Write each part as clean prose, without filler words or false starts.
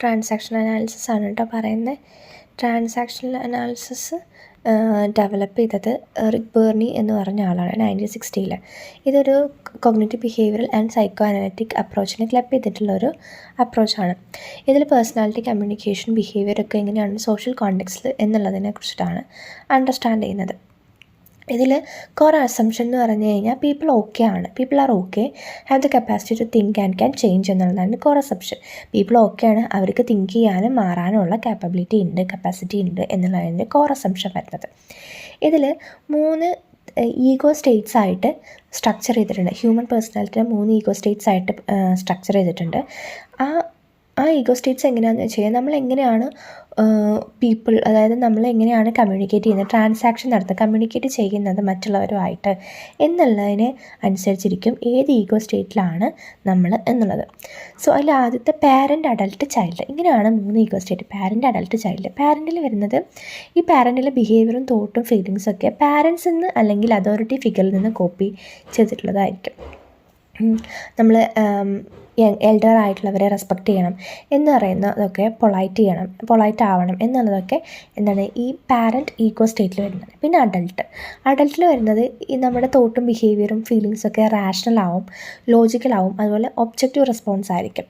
Transaction analysis ആണ് കേട്ടോ പറയുന്നത്. ട്രാൻസാക്ഷണൽ അനാലിസിസ് ഡെവലപ്പ് ചെയ്തത് റിക് ബേർണി എന്ന് പറഞ്ഞ ആളാണ് 1960. ഇതൊരു cognitive behavioural and psycho analytic അപ്രോച്ചിനെ ക്ലബ് ചെയ്തിട്ടുള്ളൊരു അപ്രോച്ചാണ്. ഇതിൽ പേഴ്സണാലിറ്റി, കമ്മ്യൂണിക്കേഷൻ, ബിഹേവിയർ ഒക്കെ എങ്ങനെയാണ് സോഷ്യൽ കോണ്ടെക്സ്റ്റിൽ എന്നുള്ളതിനെ കുറിച്ചിട്ടാണ് അണ്ടർസ്റ്റാൻഡ് ചെയ്യുന്നത്. ഇതിൽ കോർ അസംഷൻ എന്ന് പറഞ്ഞു കഴിഞ്ഞാൽ people are okay, have the capacity to think and can change എന്നുള്ളതാണ് കോർ അസംഷൻ. പീപ്പിൾ ഓക്കെയാണ്, അവർക്ക് തിങ്ക് ചെയ്യാനും മാറാനുള്ള കപ്പാസിറ്റി ഉണ്ട് എന്നുള്ളതിൻ്റെ കോർ അസംഷൻ വരുന്നത്. ഇതിൽ 3 ഈഗോ സ്റ്റേറ്റ്സ് ആയിട്ട് സ്ട്രക്ചർ ചെയ്തിട്ടുണ്ട്. ഹ്യൂമൻ പേഴ്സണാലിറ്റിയുടെ 3 ഈഗോ സ്റ്റേറ്റ്സ് ആയിട്ട് സ്ട്രക്ചർ ചെയ്തിട്ടുണ്ട്. ആ ഈഗോ സ്റ്റേറ്റ്സ് എങ്ങനെയാണെന്ന് വെച്ച് കഴിഞ്ഞാൽ നമ്മളെങ്ങനെയാണ് അതായത് നമ്മളെങ്ങനെയാണ് കമ്മ്യൂണിക്കേറ്റ് ചെയ്യുന്നത്, ട്രാൻസാക്ഷൻ നടത്തുക, കമ്മ്യൂണിക്കേറ്റ് ചെയ്യുന്നത് മറ്റുള്ളവരുമായിട്ട് എന്നുള്ളതിനെ അനുസരിച്ചിരിക്കും ഏത് ഈഗോ സ്റ്റേറ്റിലാണ് നമ്മൾ എന്നുള്ളത്. സോ അതിൽ ആദ്യത്തെ പാരൻറ്റ്, അഡൽട്ട്, ചൈൽഡ്, ഇങ്ങനെയാണ് 3 ego state. Parent, adult, child. പാരൻറ്റിൽ വരുന്നത് ഈ പാരൻറ്റിലെ ബിഹേവിയറും തോട്ടും ഫീലിങ്സൊക്കെ പാരൻസിൽ നിന്ന് അല്ലെങ്കിൽ അതോറിറ്റി ഫിഗറിൽ നിന്ന് കോപ്പി ചെയ്തിട്ടുള്ളതായിരിക്കും. നമ്മൾ എൽഡർ ആയിട്ടുള്ളവരെ റെസ്പെക്റ്റ് ചെയ്യണം എന്ന് പറയുന്നതൊക്കെ പൊളൈറ്റ് ആവണം എന്നുള്ളതൊക്കെ എന്താണ് ഈ പാരൻറ്റ് ഈഗോ സ്റ്റേറ്റിൽ വരുന്നത്. പിന്നെ അഡൽട്ടിൽ വരുന്നത് ഈ നമ്മുടെ തോട്ടും ബിഹേവിയറും ഫീലിങ്സൊക്കെ റാഷണലാവും, ലോജിക്കലാവും, അതുപോലെ ഒബ്ജക്റ്റീവ് റെസ്പോൺസ് ആയിരിക്കും.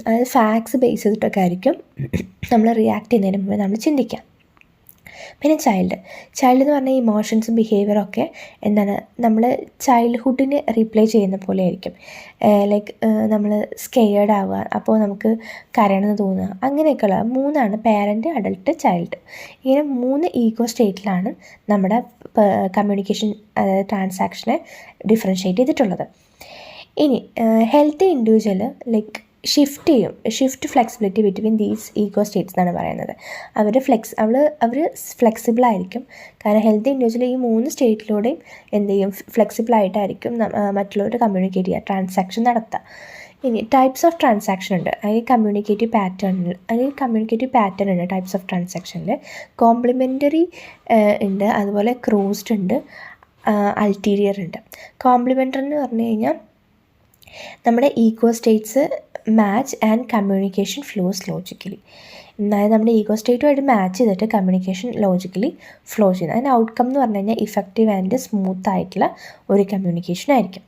അതായത് ഫാക്ട്സ് ബേസ് ചെയ്തിട്ടൊക്കെ ആയിരിക്കും നമ്മൾ റിയാക്ട് ചെയ്യുന്നതിന് മുമ്പ് നമ്മൾ ചിന്തിക്കാം. പിന്നെ ചൈൽഡ് എന്ന് പറഞ്ഞാൽ ഇമോഷൻസും ബിഹേവിയറൊക്കെ എന്താണ് നമ്മൾ ചൈൽഡ്ഹുഡിനെ റീപ്ലേ ചെയ്യുന്ന പോലെ ആയിരിക്കും. ലൈക്ക് നമ്മൾ സ്കെയർഡ് ആവുക, അപ്പോൾ നമുക്ക് കരയണമെന്ന് തോന്നുക, അങ്ങനെയൊക്കെയുള്ള 3 പാരൻറ്റ്, അഡൽട്ട്, ചൈൽഡ്. ഇങ്ങനെ 3 ഈഗോ സ്റ്റേറ്റിലാണ് നമ്മുടെ കമ്മ്യൂണിക്കേഷൻ ട്രാൻസാക്ഷനെ ഡിഫറൻഷ്യേറ്റ് ചെയ്തിട്ടുള്ളത്. ഇനി healthy individual like shift flexibility between these ego States എന്നാണ് പറയുന്നത്. അവർ ഫ്ലെക്സിബിളായിരിക്കും. കാരണം ഹെൽത്തി ഇൻഡിവിജ്വൽ ഈ 3 സ്റ്റേറ്റിലൂടെയും എന്ത് ചെയ്യും, ഫ്ലെക്സിബിളായിട്ടായിരിക്കും മറ്റുള്ളവർ കമ്മ്യൂണിക്കേറ്റ് ചെയ്യുക, ട്രാൻസാക്ഷൻ നടത്തുക. ഇനി ടൈപ്സ് ഓഫ് ട്രാൻസാക്ഷൻ ഉണ്ട്. അതിൽ കമ്മ്യൂണിക്കേറ്റീവ് പാറ്റേൺ ഉണ്ട് ടൈപ്സ് ഓഫ് ട്രാൻസാക്ഷനിൽ. കോംപ്ലിമെൻ്ററി ഉണ്ട്, അതുപോലെ ക്രോസ്ഡ് ഉണ്ട്, അൾട്ടീരിയർ ഉണ്ട്. കോംപ്ലിമെൻ്ററി എന്ന് പറഞ്ഞു കഴിഞ്ഞാൽ നമ്മുടെ ego states match and communication flows logically. അതായത് നമ്മുടെ ഈഗോ സ്റ്റേറ്റുമായിട്ട് മാച്ച് ചെയ്തിട്ട് കമ്മ്യൂണിക്കേഷൻ ലോജിക്കലി ഫ്ലോ ചെയ്യുന്നത്. അതിൻ്റെ ഔട്ട്കം എന്ന് പറഞ്ഞു കഴിഞ്ഞാൽ ഇഫക്റ്റീവ് ആൻഡ് സ്മൂത്ത് ആയിട്ടുള്ള ഒരു കമ്മ്യൂണിക്കേഷൻ ആയിരിക്കും.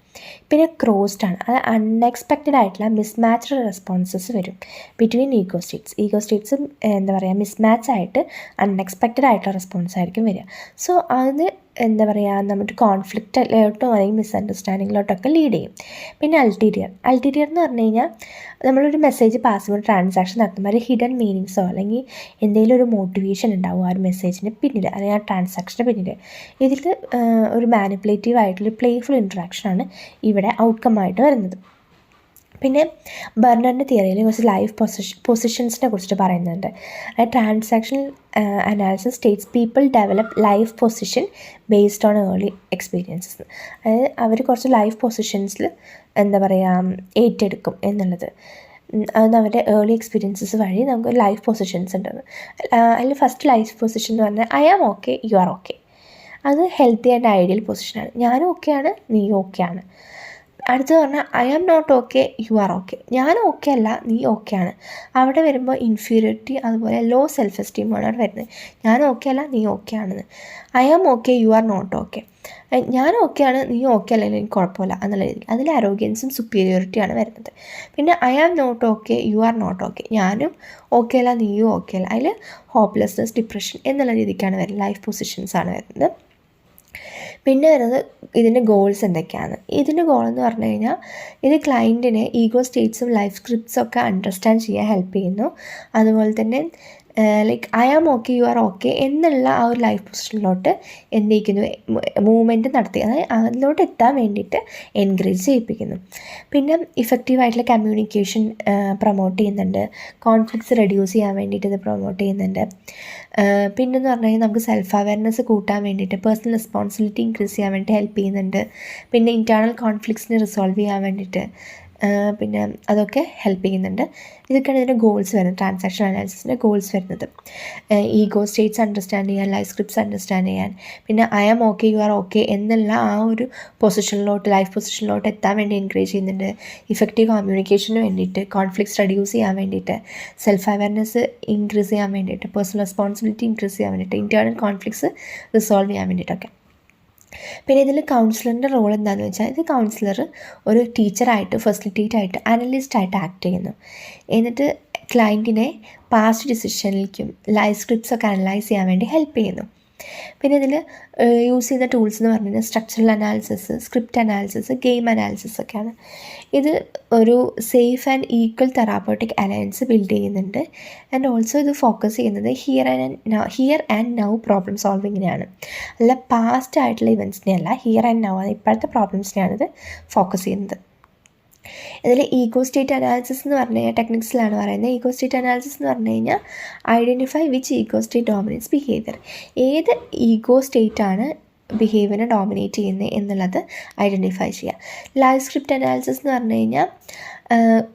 പിന്നെ ക്രോസ്ഡ് ആണ്, അത് അൺഎക്സ്പെക്റ്റഡ് ആയിട്ടുള്ള മിസ്മാച്ച്ഡ് റെസ്പോൺസസ് വരും ബിറ്റ്വീൻ ഈഗോ സ്റ്റേറ്റ്സും എന്താ പറയുക മിസ്മാച്ച് ആയിട്ട് അൺഎക്സ്പെക്റ്റഡ് ആയിട്ടുള്ള റെസ്പോൺസ് ആയിരിക്കും വരിക. സോ അത് എന്താ പറയുക നമ്മുടെ കോൺഫ്ലിക്റ്റിലോട്ടോ അല്ലെങ്കിൽ മിസ്അണ്ടർസ്റ്റാൻഡിങ്ങിലോട്ടൊക്കെ ലീഡ് ചെയ്യും. പിന്നെ അൾട്ടീരിയർ എന്ന് പറഞ്ഞു കഴിഞ്ഞാൽ നമ്മളൊരു മെസ്സേജ് പാസ് ചെയ്യുമ്പോൾ ട്രാൻസാക്ഷൻ നടത്തുമ്പോൾ ഒരു ഹിഡൻ മീനിങ്സോ അല്ലെങ്കിൽ എന്തെങ്കിലും ഒരു മോട്ടിവേഷൻ ഉണ്ടാവും ആ ഒരു മെസ്സേജിന് പിന്നിൽ അല്ലെങ്കിൽ ആ ട്രാൻസാക്ഷന് പിന്നിൽ. ഇതിൽ ഒരു മാനിപ്പുലേറ്റീവ് ആയിട്ടുള്ള പ്ലേഫുൾ ഇൻട്രാക്ഷനാണ് ഇവിടെ ഔട്ട്കം ആയിട്ട് വരുന്നത്. പിന്നെ ബെർണറിൻ്റെ തിയറിയിൽ കുറച്ച് ലൈഫ് പൊസിഷൻസിനെ കുറിച്ചിട്ട് പറയുന്നുണ്ട്. Transactional analysis States people develop life position based on early experiences. അതായത് അവർ കുറച്ച് ലൈഫ് പൊസിഷൻസിൽ എന്താ പറയുക ഏറ്റെടുക്കും എന്നുള്ളത്. അത് അവരുടെ ഏർലി എക്സ്പീരിയൻസസ് വഴി നമുക്ക് ലൈഫ് പൊസിഷൻസ് ഉണ്ടെന്ന്. അതിൽ ഫസ്റ്റ് ലൈഫ് പൊസിഷൻ എന്ന് പറഞ്ഞാൽ I am okay, you are okay. അത് ഹെൽത്തി ആൻഡ് ഐഡിയൽ പൊസിഷനാണ്. ഞാനും ഓക്കെയാണ്, നീ ഓക്കെയാണ്. അടുത്തത് പറഞ്ഞാൽ I am not okay, you are okay. ഞാൻ ഓക്കെ അല്ല, നീ ഓക്കെയാണ്. അവിടെ വരുമ്പോൾ ഇൻഫീരിയോറിറ്റി, അതുപോലെ ലോ സെൽഫ് എസ്റ്റീമാണ് അവിടെ വരുന്നത്. ഞാൻ ഓക്കെ അല്ല, നീ ഓക്കെ ആണെന്ന്. I am okay, you are not okay. ഞാൻ ഓക്കെയാണ്, നീ ഓക്കെ അല്ലെങ്കിൽ എനിക്ക് കുഴപ്പമില്ല എന്നുള്ള രീതിയിൽ അതിൽ അരോഗ്യൻസും സുപ്പീരിയോറിറ്റിയാണ് വരുന്നത്. പിന്നെ I am not okay, you are not okay. ഞാനും ഓക്കെ അല്ല, നീയും ഓക്കെ അല്ല. അതിൽ ഹോപ്പ്ലെസ്നെസ്, ഡിപ്രഷൻ എന്നുള്ള രീതിക്കാണ് വരുന്നത്. ലൈഫ് പൊസിഷൻസാണ് വരുന്നത്. പിന്നെ വരുന്നത് ഇതിൻ്റെ ഗോൾസ് എന്തൊക്കെയാണ്. ഇതിൻ്റെ ഗോൾ എന്ന് പറഞ്ഞു കഴിഞ്ഞാൽ ഇത് ക്ലയൻറ്റിനെ ഈഗോ സ്റ്റേറ്റ്സും ലൈഫ് സ്ക്രിപ്റ്റ്സും ഒക്കെ അണ്ടർസ്റ്റാൻഡ് ചെയ്യാൻ ഹെൽപ്പ് ചെയ്യുന്നു. അതുപോലെ തന്നെ like I am okay, you are okay എന്നുള്ള ആ ഒരു ലൈഫ് പൊസിഷനിലോട്ട് എന്തിരിക്കുന്നു മൂവ്മെൻറ്റ് നടത്തി, അതായത് അതിലോട്ട് എത്താൻ വേണ്ടിയിട്ട് എൻകറേജ് ചെയ്യിപ്പിക്കുന്നു. പിന്നെ ഇഫക്റ്റീവായിട്ടുള്ള കമ്മ്യൂണിക്കേഷൻ പ്രൊമോട്ട് ചെയ്യുന്നുണ്ട്. കോൺഫ്ലിക്ട്സ് റെഡ്യൂസ് ചെയ്യാൻ വേണ്ടിയിട്ട് ഇത് പ്രൊമോട്ട് ചെയ്യുന്നുണ്ട്. പിന്നെന്ന് പറഞ്ഞു കഴിഞ്ഞാൽ നമുക്ക് സെൽഫ് അവയർനെസ് കൂട്ടാൻ വേണ്ടിയിട്ട്, പേഴ്സണൽ റെസ്പോൺസിബിലിറ്റി ഇൻക്രീസ് ചെയ്യാൻ വേണ്ടിയിട്ട് ഹെൽപ്പ് ചെയ്യുന്നുണ്ട്. പിന്നെ ഇൻറ്റേർണൽ കോൺഫ്ലിക്ട്സിനെ റിസോൾവ് ചെയ്യാൻ വേണ്ടിയിട്ട് പിന്നെ അതൊക്കെ ഹെൽപ്പ് ചെയ്യുന്നുണ്ട്. ഇതൊക്കെയാണ് ഇതിൻ്റെ ഗോൾസ് വരുന്നത്, ട്രാൻസാക്ഷൻ അനാലിസിസിൻ്റെ ഗോൾസ് വരുന്നത്. ഈഗോ സ്റ്റേറ്റ്സ് അണ്ടർസ്റ്റാൻഡ് ചെയ്യാൻ, ലൈഫ് സ്ക്രിപ്റ്റ്സ് അണ്ടർസ്റ്റാൻഡ് ചെയ്യാൻ, പിന്നെ I am okay you are okay എന്നുള്ള ആ ഒരു പൊസിഷനിലോട്ട്, ലൈഫ് പൊസിഷനിലോട്ട് എത്താൻ വേണ്ടി എൻകറേജ് ചെയ്യുന്നുണ്ട്. ഇഫക്റ്റീവ് കമ്മ്യൂണിക്കേഷന് വേണ്ടിയിട്ട്, കോൺഫ്ലിക്ട്സ് റെഡ്യൂസ് ചെയ്യാൻ വേണ്ടിയിട്ട്, സെൽഫ് അവയർനെസ് ഇൻക്രീസ് ചെയ്യാൻ വേണ്ടിയിട്ട്, പേഴ്സണൽ റെസ്പോൺസിബിലിറ്റി ഇൻക്രീസ് ചെയ്യാൻ വേണ്ടിയിട്ട്, ഇൻറ്റേർണൽ കോൺഫ്ലിക്ട്സ് റിസോൾവ് ചെയ്യാൻ വേണ്ടിയിട്ടൊക്കെ. പിന്നെ ഇതിൽ കൗൺസിലറിൻ്റെ റോൾ എന്താണെന്ന് വെച്ചാൽ, ഇത് കൗൺസിലർ ഒരു ടീച്ചറായിട്ട്, ഫെസിലിറ്റേറ്റായിട്ട്, അനലിസ്റ്റായിട്ട് ആക്ട് ചെയ്യുന്നു. എന്നിട്ട് ക്ലയൻറ്റിനെ പാസ്റ്റ് ഡിസിഷനിലേക്കും ലൈഫ് സ്ക്രിപ്റ്റ്സൊക്കെ അനലൈസ് ചെയ്യാൻ വേണ്ടി ഹെൽപ്പ് ചെയ്യുന്നു. പിന്നെ ഇതിൽ യൂസ് ചെയ്യുന്ന ടൂൾസ് എന്ന് പറഞ്ഞു കഴിഞ്ഞാൽ structural analysis, script analysis, game analysis ഒക്കെയാണ്. ഇത് ഒരു safe and equal therapeutic alliance build ചെയ്യുന്നുണ്ട്. ആൻഡ് ഓൾസോ ഇത് ഫോക്കസ് ചെയ്യുന്നത് ഹിയർ ആൻഡ് നൗ പ്രോബ്ലം സോൾവിങ്ങിനെയാണ്. അല്ല പാസ്റ്റ് ആയിട്ടുള്ള ഇവൻറ്റ്സിനെ അല്ല, ഹിയർ ആൻഡ് നൗ ഇപ്പോഴത്തെ പ്രോബ്ലംസിനെയാണ് ഇത് ഫോക്കസ് ചെയ്യുന്നത്. ഇതിൽ ഈഗോ സ്റ്റേറ്റ് അനാലിസിസ് എന്ന് പറഞ്ഞു കഴിഞ്ഞാൽ ടെക്നിക്സിലാണ് പറയുന്നത്. ഈഗോ സ്റ്റേറ്റ് അനാലിസിസ് എന്ന് പറഞ്ഞു കഴിഞ്ഞാൽ identify which ego state dominates behaviour. ഏത് ഈഗോ സ്റ്റേറ്റാണ് ബിഹേവിയറിനെ ഡോമിനേറ്റ് ചെയ്യുന്നത് എന്നുള്ളത് ഐഡൻറ്റിഫൈ ചെയ്യുക. ലൈഫ് സ്ക്രിപ്റ്റ് അനാലിസിസ് എന്ന് പറഞ്ഞു കഴിഞ്ഞാൽ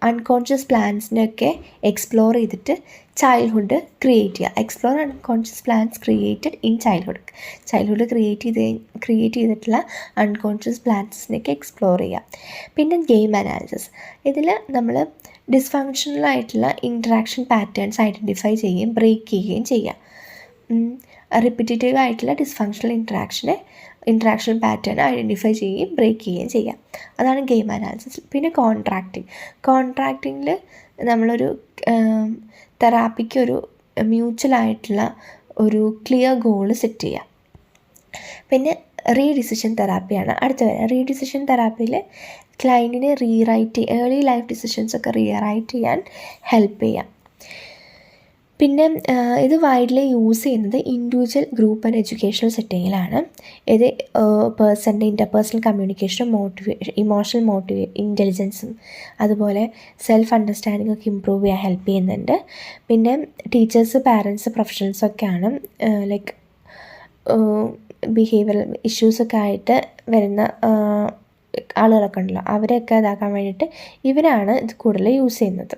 അൺകോൺഷ്യസ് പ്ലാൻസിനെയൊക്കെ എക്സ്പ്ലോർ ചെയ്തിട്ട് ചൈൽഡ്ഹുഡ് ക്രിയേറ്റ് ചെയ്യുക. Explore unconscious plans created in childhood create ചെയ്തിട്ടുള്ള അൺകോൺഷ്യസ് പ്ലാൻസിനെയൊക്കെ എക്സ്പ്ലോർ ചെയ്യുക. പിന്നെ ഗെയിം അനാലിസിസ്, ഇതിൽ നമ്മൾ ഡിസ്ഫങ്ഷണലായിട്ടുള്ള ഇൻട്രാക്ഷൻ പാറ്റേൺസ് ഐഡൻറ്റിഫൈ ചെയ്യുകയും ബ്രേക്ക് ചെയ്യുകയും ചെയ്യുക. റിപ്പിറ്റേറ്റീവ് ആയിട്ടുള്ള ഡിസ്ഫങ്ഷണൽ ഇൻട്രാക്ഷൻ പാറ്റേൺ ഐഡൻറ്റിഫൈ ചെയ്യുകയും ബ്രേക്ക് ചെയ്യുകയും ചെയ്യാം. അതാണ് ഗെയിം അനാലിസിസ്. പിന്നെ കോൺട്രാക്റ്റിങ്ങിൽ നമ്മളൊരു തെറാപ്പിക്ക് ഒരു മ്യൂച്വലായിട്ടുള്ള ഒരു ക്ലിയർ ഗോൾ സെറ്റ് ചെയ്യുക. പിന്നെ റീഡിസിഷൻ തെറാപ്പിയാണ് അടുത്ത വരെ. റീഡിസിഷൻ തെറാപ്പിയിൽ ക്ലയൻറ്റിനെ ഏർലി ലൈഫ് ഡിസിഷൻസൊക്കെ റീറൈറ്റ് ചെയ്യാൻ ഹെൽപ്പ് ചെയ്യാം. പിന്നെ ഇത് വൈഡ്ലി യൂസ് ചെയ്യുന്നത് ഇൻഡിവിജ്വൽ, ഗ്രൂപ്പ് ആൻഡ് എഡ്യൂക്കേഷണൽ സെറ്റിങ്ങിലാണ്. ഇത് പേഴ്സൻ്റെ ഇൻ്റർപേഴ്സണൽ കമ്മ്യൂണിക്കേഷനും ഇമോഷണൽ ഇൻ്റലിജൻസും അതുപോലെ സെൽഫ് അണ്ടർസ്റ്റാൻഡിംഗ് ഒക്കെ ഇമ്പ്രൂവ് ചെയ്യാൻ ഹെൽപ്പ് ചെയ്യുന്നുണ്ട്. പിന്നെ ടീച്ചേഴ്സ്, പാരൻസ്, പ്രൊഫഷണൽസൊക്കെയാണ് ലൈക്ക് ബിഹേവിയറൽ ഇഷ്യൂസൊക്കെ ആയിട്ട് വരുന്ന ആളുകളൊക്കെ ഉണ്ടല്ലോ, അവരെയൊക്കെ ഇതാക്കാൻ വേണ്ടിയിട്ട് ഇവരാണ് ഇത് കൂടുതൽ യൂസ് ചെയ്യുന്നത്.